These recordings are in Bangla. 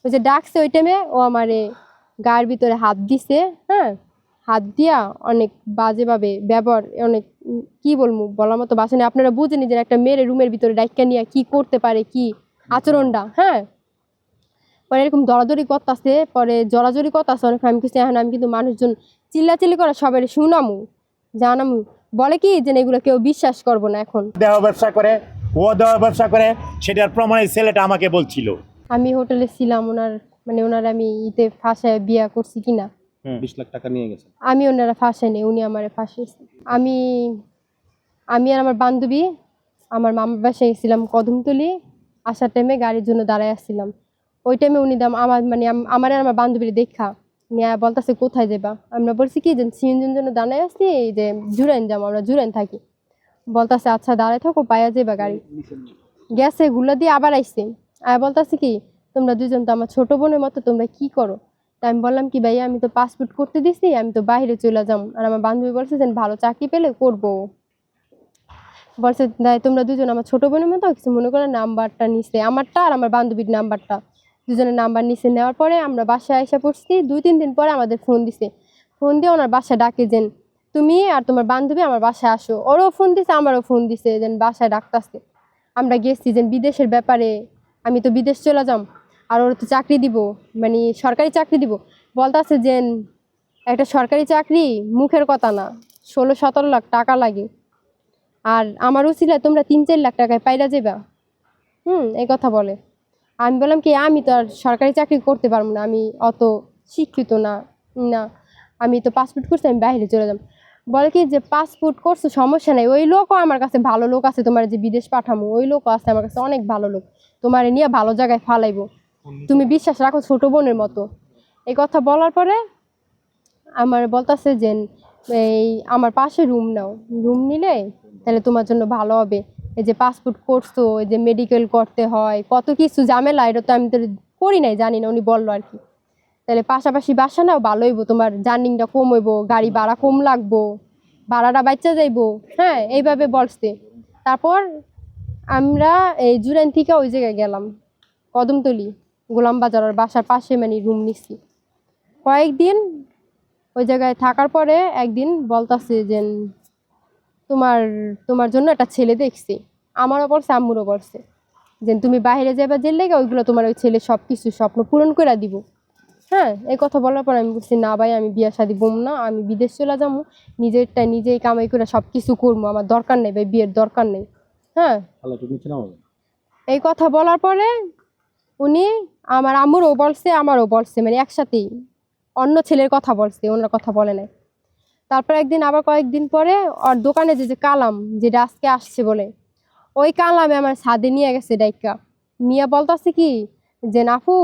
ওই যে ডাকছে ওই টাইমে ও আমারে গায়ের ভিতরে হাত দিছে, হ্যাঁ, হাত দিয়া অনেক বাজেভাবে ব্যবহার, অনেক কি বলবো বলার মতো বাসা নেই। আপনারা বুঝেনি যে একটা মেয়ের রুমের ভিতরে ডাইকা নিয়ে কি করতে পারে, কি আচরণটা, হ্যাঁ। পরে এরকম দরাদরি করতেছে, পরে জড়াজড়ি করতেছে অনেক। আমি কিছু এখন আমি কিন্তু মানুষজন চিল্লাচিল্লি করে সবাই শুনামু জানামু, বলে কি যে এগুলো কেউ বিশ্বাস করবো না। এখন দেহ ব্যবসা করে, ও দেহ ব্যবসা করে, সেটার প্রমাণে ছেলেটা আমাকে বলছিল। আমি হোটেলে ছিলাম, ওনার মানে ওনার আমি ইতে ফাঁসায় বিয়া করছি কিনা, 20 লাখ টাকা নিয়ে গেছে। আমি ওনারা ফাঁসাইনি, উনি আমারে ফাঁসিয়েছে। আমি আমি আর আমার বান্ধবী আমার মামার বাসায় গেছিলাম কদমতলি। আসার টাইমে গাড়ির জন্য দাঁড়ায় আসছিলাম। ওই টাইমে উনি আমার মানে আমার আর আমার বান্ধবীর দেখা নিয়ে বলতেছে কোথায় যাবা। আমরা বলছি কি যে সিএনজির জন্য দাঁড়ায় আসছি, এই যে জুরাইন যাবো, আমরা জুরাইন থাকি। বলতেছে আচ্ছা দাঁড়ায় থাকো, পাইয়া যাবা গাড়ি। গেছে গুলা দিয়ে আবার আইসে, আর বলতেছে কি তোমরা দুজন তো আমার ছোট বোনের মতো, তোমরা কি করো। তা আমি বললাম কি ভাইয়া আমি তো পাসপোর্ট করতে দিছি, আমি তো বাইরে চলে যাম। আর আমার বান্ধবী বলছে যে ভালো চাকরি পেলে করবো। বলছে তোমরা দুজন আমার ছোট বোনের মতো কিছু মনে করে নাম্বারটা নিছে, আমারটা আর আমার বান্ধবীর নাম্বারটা, দুজনের নাম্বার নিছে। নেওয়ার পরে আমরা বাসায় এসে পড়ছি। 2-3 দিন পরে আমাদের ফোন দিছে। ফোন দিয়ে ওনার বাসায় ডাকে যেন তুমি আর তোমার বান্ধবী আমার বাসায় আসো। ওরও ফোন দিছে, আমারও ফোন দিছে, যেন বাসায় ডাকতেছে। আমরা গেছি যেন বিদেশের ব্যাপারে, আমি তো বিদেশ চলে যাম, আর ওর তো চাকরি দিব, মানে সরকারি চাকরি দিব। বলতেছে যে একটা সরকারি চাকরি মুখের কথা না, 16-17 লাখ টাকা লাগে, আর আমার উচিলে তোমরা 3-4 লাখ টাকায় পাইরা যাবা। এই কথা বলে। আমি বললাম কি আমি তো আর সরকারি চাকরি করতে পারবো না, আমি অত শিক্ষিত না, না আমি তো পাসপোর্ট করছি, আমি বাইরে চলে যাব। বলে কি যে পাসপোর্ট করছো সমস্যা নেই, ওই লোকও আমার কাছে ভালো লোক আছে, তোমার যে বিদেশ পাঠামো ওই লোকও আছে আমার কাছে অনেক ভালো লোক, তোমার নিয়ে ভালো জায়গায় ফালাইবো, তুমি বিশ্বাস রাখো ছোট বোনের মতো। এই কথা বলার পরে আমার বলতেছে যে এই আমার পাশে রুম নাও, রুম নিলে তাহলে তোমার জন্য ভালো হবে। এই যে পাসপোর্ট করছো, এই যে মেডিকেল করতে হয়, কত কিছু ঝামেলা, এটা তো আমি তো করি নাই, জানি না। উনি বললো আর কি, তাহলে পাশাপাশি বাসা নাও, ভালো হইব, তোমার জার্নিংটা কম হইব, গাড়ি ভাড়া কম লাগবো, ভাড়াটা বাচ্চা যাইবো, হ্যাঁ এইভাবে বলছে। তারপর আমরা এই জুরাইন থেকে ওই জায়গায় গেলাম কদমতলি, গোলাম বাজার, ওর বাসার পাশে মানে রুম নিচ্ছি কয়েকদিন। ওই জায়গায় থাকার পরে একদিন বলতাছে যে তোমার তোমার জন্য একটা ছেলে দেখছি। আমারও বলছে, আম্মুরও বলছে যে তুমি বাইরে যাবা যে লেগে, ওইগুলো তোমার ওই ছেলে সব কিছু স্বপ্ন পূরণ করে দিব। হ্যাঁ, এই কথা বলার পর আমি বলছি না ভাই, আমি বিয়ে শাদী বম না, আমি বিদেশ চলে যাবো, নিজেরটা নিজেই কামাই করে সব কিছু করবো, আমার দরকার নেই ভাই, বিয়ের দরকার নেই। হ্যাঁ, এই কথা বলার পরে উনি আমার আম্মুরও বলছে, আমারও বলছে, মানে একসাথেই অন্য ছেলের কথা বলছে, ওনার কথা বলে নাই। তারপর একদিন আবার কয়েকদিন পরে ওর দোকানে যে কালাম যেটা আজকে আসছে বলে, ওই কালামে আমার ছাদে নিয়ে গেছে ডাইকা। মিয়া বলতেছে কি যে নাফু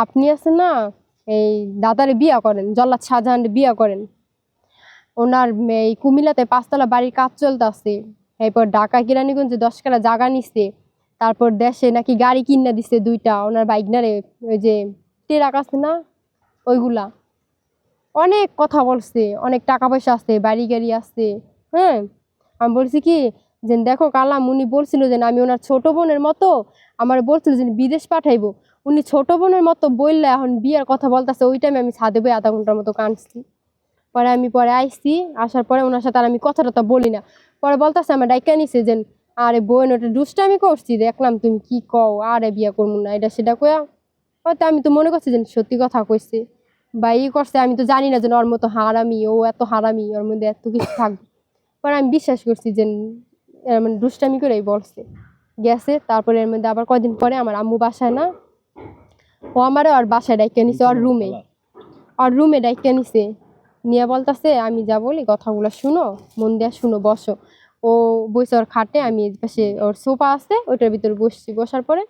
আপনি আছেন না, এই দাদারে বিয়া করেন, জল্লাদ শাহজাহানের বিয়া করেন। ওনার এই কুমিল্লাতে 5 তলা বাড়ির কাজ চলতেছে, এরপর ঢাকা কিরানীগঞ্জে 10 কাঠা জায়গা নিচ্ছে, তারপর দেশে নাকি গাড়ি কিনা দিচ্ছে 2টা ওনার বাইকনারে, ওই যে ট্রাক আছে না ওইগুলা। অনেক কথা বলছে, অনেক টাকা পয়সা আছে, বাড়ি গাড়ি আছে। হ্যাঁ, আমি বলছি কি যে দেখো কালাম, উনি বলছিল যে আমি ওনার ছোট বোনের মতো, আমার বলছিল যে বিদেশ পাঠাইবো, উনি ছোট বোনের মতো বললে এখন বিয়ের কথা বলতেছে। ওই টাইমে আমি ছাদে বই আধা ঘন্টার মতো কাঁদছি। পরে আমি পরে আইসি, আসার পরে ওনার সাথে আর আমি কথা টথা বলি না। পরে বলতেছে আমার ডাইকা নিছে যে আরে বোন ওটা দুষ্টামি করছি, দেখলাম তুমি কি কও, আরে বিয়ে করবো না এটা সেটা কয়া। হয়তো আমি তো মনে করছি যে সত্যি কথা কইছে বা ই করছে, আমি তো জানি না যে ওর মতো হারামি, ও এত হারামি, ওর মধ্যে এত কিছু থাকবে। পরে আমি বিশ্বাস করছি যে মানে দুষ্টামি করেই বলছে। গেছে, তারপরে এর মধ্যে আবার কয়দিন পরে আমার আম্মু বাসায় না, ও আমারে ওর বাসায় ডাইকা নিছে, ওর রুমে ডাইকা নিছে, নিয়ে বলতেছে আমি যা বলি কথাগুলো শুনো, মন দিয়া শুনো, বসো। ও বসে ওর খাটে, আমি পাশে ওর সোফা আছে ওইটার ভিতরে বসছি। বসার পরে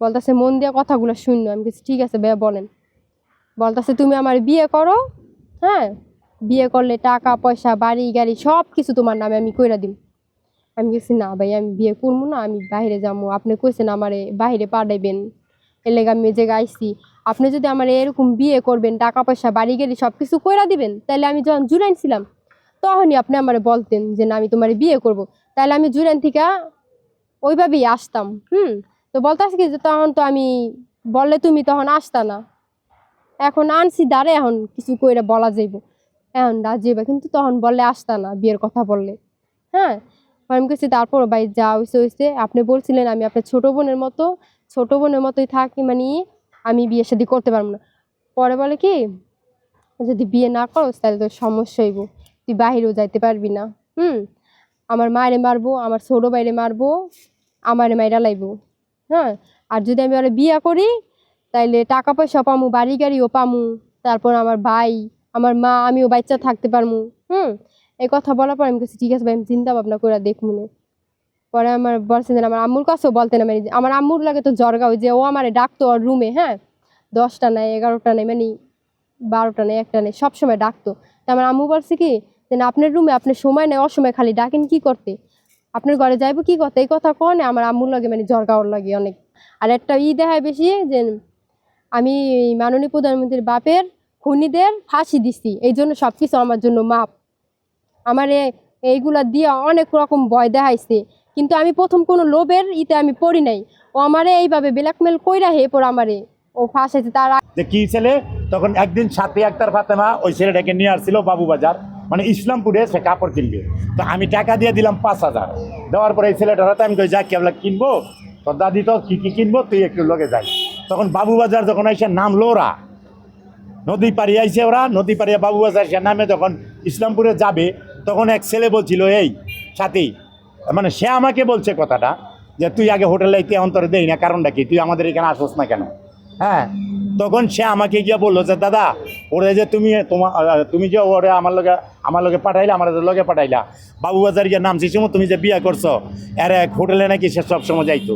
বলতেছে মন দিয়া কথাগুলো শুনো। আমি কিছু ঠিক আছে ভাইয়া বলেন। বলতেছে তুমি আমার বিয়ে করো, হ্যাঁ, বিয়ে করলে টাকা পয়সা বাড়ি গাড়ি সব কিছু তোমার নামে আমি কইরা দিম। আমি গেছি না ভাই, আমি বিয়ে করবো না, আমি বাইরে যাবো, আপনি কইছেন আমারে বাইরে পাঠাইবেন, এর লেগে আমি যে গাইছি। আপনি যদি আমার এরকম বিয়ে করবেন, টাকা পয়সা বাড়ি গাড়ি সব কিছু কইরা দিবেন, তাহলে আমি যখন জুরাইন ছিলাম তখনই আপনি আমারে বলতেন যে না আমি তোমার বিয়ে করব, তাহলে আমি জুরাইন থেকে ওইভাবেই আসতাম। তো বলতে আসি কি যে তখন তো আমি বললে তুমি তখন আসতা না। এখন আনছি দাঁড়ে, এখন কিছু কইরা বলা যাইব, এখন রাজি হইবা, কিন্তু তখন বললে আসতা না বিয়ের কথা বললে। হ্যাঁ, আমি কেছি তারপর ভাই যা হইছে হইছে, আপনি বলছিলেন আমি আপনার ছোট বোনের মতোই থাকি, মানে আমি বিয়ে শাদী করতে পারবো না। পরে বলে কি, যদি বিয়ে না করস তাহলে তোর সমস্যা হইব, তুই বাহিরেও যাইতে পারবি না। আমার মায়েরে মারবো, আমার ছোট ভাইরে মারবো, আমারে মাইরা লাইবো। হ্যাঁ, আর যদি আমি ওরা বিয়ে করি তাইলে টাকা পয়সা পামু, বাড়ি গাড়িও পামু, তারপর আমার ভাই, আমার মা, আমিও বাচ্চা থাকতে পারমু। এই কথা বলার পর আমি কাছে ঠিক আছে ভাই, আমি চিন্তা ভাবনা করে দেখবো না। পরে আমার বলছেন যে আমার আম্মুর কাছেও বলতে না, মানে আমার আম্মুর লাগে তো জরগা, ওই যে ও আমারে ডাকতো ওর রুমে, হ্যাঁ 10টা নাই 11টা নাই, মানে 12টা নেই 1টা নেই, সবসময় ডাকতো। তা আমার আম্মু বলছে কি যে না, আপনার রুমে আপনার সময় নেই, অসময় খালি ডাকেন কি করতে, আপনার ঘরে যাইবো কি করতে, এই কথা কনে আমার আম্মুর লাগে মানে জরগাওয়ার লাগে অনেক। আর একটা দেখায় বেশি যে আমি মাননীয় প্রধানমন্ত্রীর বাপের খুনিদের ফাঁসি দিছি, এই জন্য সব কিছু আমার জন্য মাপ। আমারে এইগুলা দিয়ে অনেক রকম ভয় দেখাইছে, কিন্তু আমি প্রথম কোনো লোভের আমি পড়ি নাই। ও আমারে এইভাবে ব্ল্যাকমেল কইরা পর আমারে ও ফাঁসাইছে। তার যে কি ছেলে, তখন একদিন সাথে একটার ফাতেমা ওই ছেলেটাকে নিয়ে আসছিল বাবুবাজার, মানে ইসলামপুরে, সে কাপড় কিনবে। তো আমি টাকা দিয়ে দিলাম 5,000, দেওয়ার পরে এই ছেলেটার হাতে আমি কই যা কেবলা কিনবো, তোর দাদি তো কী কী কিনবো তুই একটু লগে যাই। তখন বাবুবাজার যখন এসে নামলো ওরা, নদী পাড়ি আইছে ওরা, নদী পাড়িয়ে বাবুবাজার সে নামে যখন ইসলামপুরে যাবে, তখন এক ছেলে বলছিল এই সাথী, মানে সে আমাকে বলছে কথাটা যে তুই আগে হোটেলে এতে অন্তরে দেই না, কারণটা কি, তুই আমাদের এখানে আসোস না কেন। হ্যাঁ, তখন সে আমাকে গিয়ে বললো যে দাদা, ওরে যে তুমি যে ওরে আমার লগে পাঠাইলা, আমার লগে পাঠাইলা, বাবুবাজার গিয়ে নামছি সময় তুমি যে বিয়ে করছো, এর এক হোটেলে নাকি সে সবসময় যাইতো।